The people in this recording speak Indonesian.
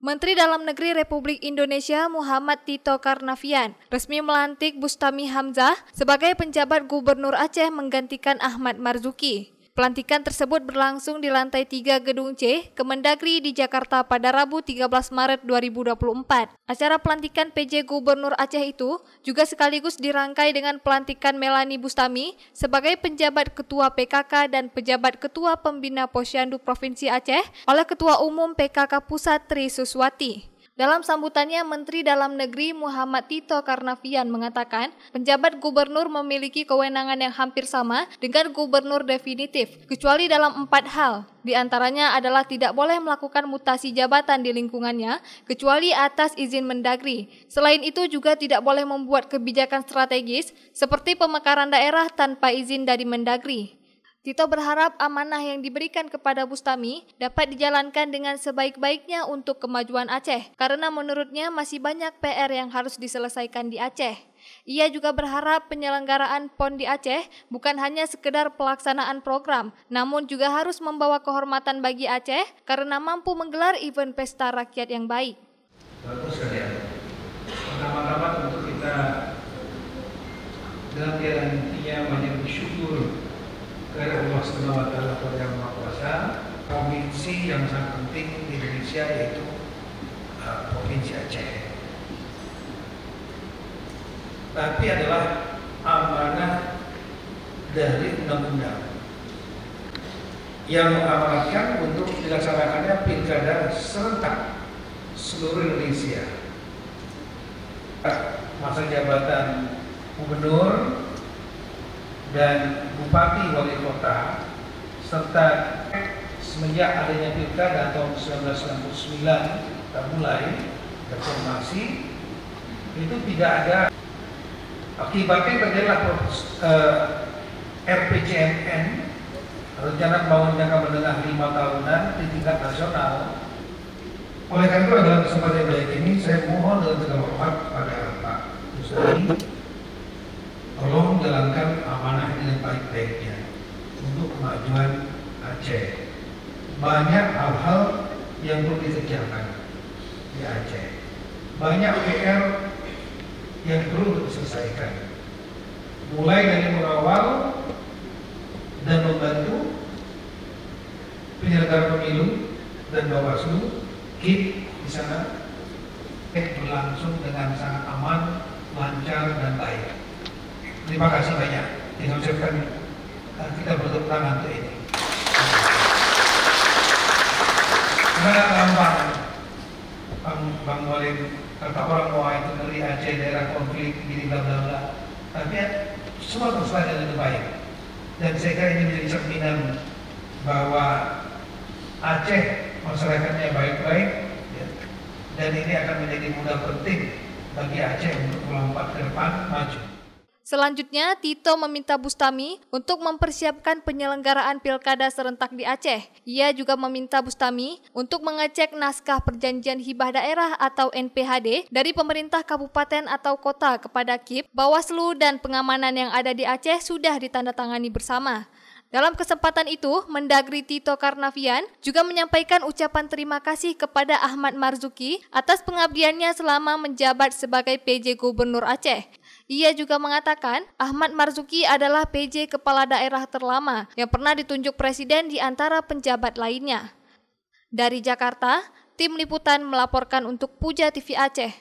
Menteri Dalam Negeri Republik Indonesia Muhammad Tito Karnavian resmi melantik Bustami Hamzah sebagai penjabat Gubernur Aceh menggantikan Ahmad Marzuki. Pelantikan tersebut berlangsung di lantai 3 Gedung C, Kemendagri di Jakarta pada Rabu 13 Maret 2024. Acara pelantikan PJ Gubernur Aceh itu juga sekaligus dirangkai dengan pelantikan Melani Bustami sebagai penjabat Ketua PKK dan pejabat Ketua Pembina Posyandu Provinsi Aceh oleh Ketua Umum PKK Pusat Tri Suswati. Dalam sambutannya, Menteri Dalam Negeri Muhammad Tito Karnavian mengatakan penjabat gubernur memiliki kewenangan yang hampir sama dengan gubernur definitif, kecuali dalam 4 hal. Di antaranya adalah tidak boleh melakukan mutasi jabatan di lingkungannya, kecuali atas izin Mendagri. Selain itu juga tidak boleh membuat kebijakan strategis seperti pemekaran daerah tanpa izin dari Mendagri. Tito berharap amanah yang diberikan kepada Bustami dapat dijalankan dengan sebaik-baiknya untuk kemajuan Aceh, karena menurutnya masih banyak PR yang harus diselesaikan di Aceh. Ia juga berharap penyelenggaraan PON di Aceh bukan hanya sekedar pelaksanaan program, namun juga harus membawa kehormatan bagi Aceh karena mampu menggelar event pesta rakyat yang baik. Bagus sekalian. Pertama-tama tentu kita dalam tiada intinya banyak bersyukur kepada Allah Subhanahu wa Ta'ala yang Maha Kuasa. Provinsi yang sangat penting di Indonesia yaitu Provinsi Aceh. Tapi adalah amanah dari undang-undang yang mengamanatkan untuk dilaksanakannya pilkada serentak seluruh Indonesia. Masa jabatan gubernur dan bupati wali kota serta semenjak adanya pilkada tahun 1999 kita mulai reformasi itu tidak ada. Akibatnya terjadilah RPJMN, rencana pembangunan jangka menengah 5 tahunan di tingkat nasional. Oleh karena itu dalam kesempatan baik ini saya mohon dengan segala hormat pada Pak Bustami, tolong jalankan amanah dengan baik-baiknya untuk kemajuan Aceh. Banyak hal-hal yang perlu dikerjakan di Aceh. Banyak PR yang perlu diselesaikan. Mulai dari mengawal dan membantu penyelenggara pemilu dan Bawaslu, KIP di sana berlangsung dengan sangat aman, lancar dan baik. Terima kasih banyak. Dengan ucapkan kita bertepuk tangan untuk ini. Karena Bang Walid kata orang wah itu dari Aceh daerah konflik gini bla bla bla. Tapi semua terselesai dengan baik. Dan saya kira ini menjadi cerminan bahwa Aceh masyarakatnya baik-baik, ya, dan ini akan menjadi modal penting bagi Aceh untuk melompat ke depan maju. Selanjutnya, Tito meminta Bustami untuk mempersiapkan penyelenggaraan pilkada serentak di Aceh. Ia juga meminta Bustami untuk mengecek naskah perjanjian hibah daerah atau NPHD dari pemerintah kabupaten atau kota kepada KIP, Bawaslu, dan pengamanan yang ada di Aceh sudah ditandatangani bersama. Dalam kesempatan itu, Mendagri Tito Karnavian juga menyampaikan ucapan terima kasih kepada Ahmad Marzuki atas pengabdiannya selama menjabat sebagai PJ Gubernur Aceh. Ia juga mengatakan Ahmad Marzuki adalah PJ Kepala Daerah terlama yang pernah ditunjuk Presiden di antara penjabat lainnya. Dari Jakarta, tim liputan melaporkan untuk Puja TV Aceh.